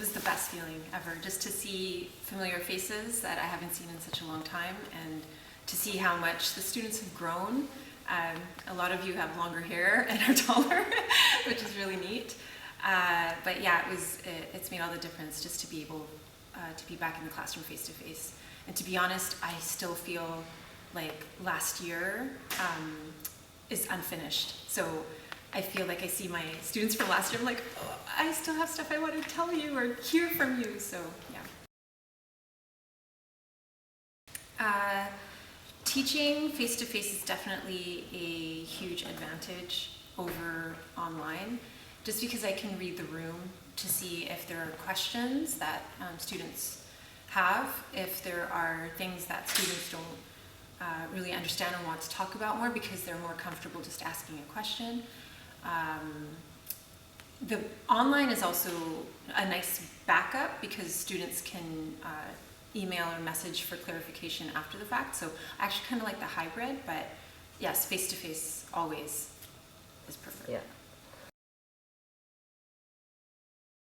was the best feeling ever, just to see familiar faces that I haven't seen in such a long time, and to see how much the students have grown. A lot of you have longer hair and are taller, which is really neat. But yeah, it's made all the difference just to be able to be back in the classroom face to face. And to be honest, I still feel like last year is unfinished. So I feel like I see my students from last year, I'm like, oh, I still have stuff I want to tell you or hear from you, so yeah. Teaching face-to-face is definitely a huge advantage over online, just because I can read the room to see if there are questions that students have, if there are things that students don't really understand and want to talk about more because they're more comfortable just asking a question. The online is also a nice backup because students can email or message for clarification after the fact. So I actually kind of like the hybrid, but yes, face-to-face always is preferred. Yeah.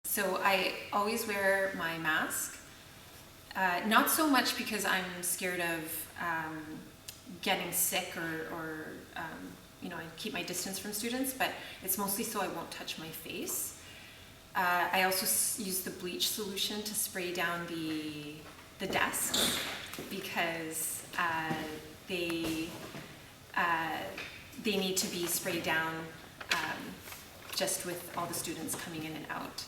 So I always wear my mask, not so much because I'm scared of getting sick or you know, I keep my distance from students, but it's mostly so I won't touch my face. I also use the bleach solution to spray down the desk because they need to be sprayed down just with all the students coming in and out.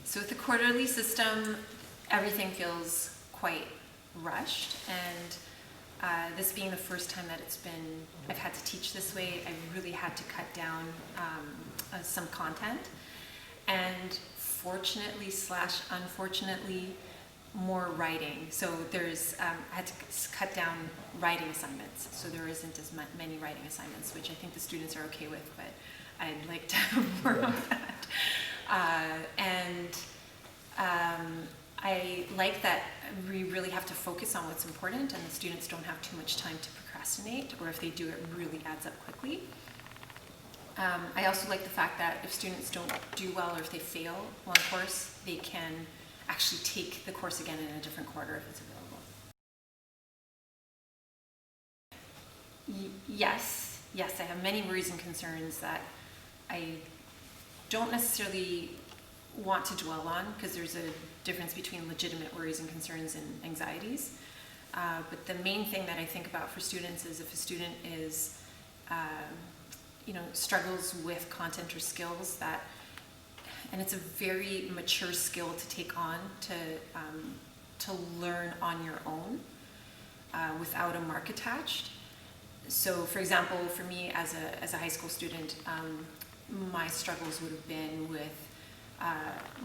So with the quarterly system, everything feels quite rushed, and this being the first time that I've had to teach this way, I really had to cut down some content, and fortunately / unfortunately, more writing. So I had to cut down writing assignments, so there isn't as many writing assignments, which I think the students are okay with, but I'd like to have more of that. I like that we really have to focus on what's important, and the students don't have too much time to procrastinate, or if they do, it really adds up quickly. I also like the fact that if students don't do well or if they fail one course, they can actually take the course again in a different quarter if it's available. Yes, I have many worries and concerns that I don't necessarily want to dwell on, because there's a difference between legitimate worries and concerns and anxieties. But the main thing that I think about for students is if a student is, struggles with content or skills and it's a very mature skill to take on, to learn on your own without a mark attached. So for example, for me as a high school student, my struggles would have been with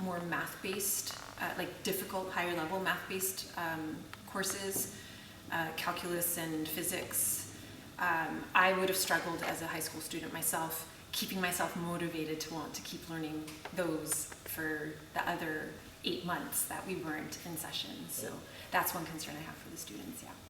more math-based, like difficult, higher-level math-based courses, calculus and physics. I would have struggled as a high school student myself, keeping myself motivated to want to keep learning those for the other 8 months that we weren't in session. So that's one concern I have for the students, yeah.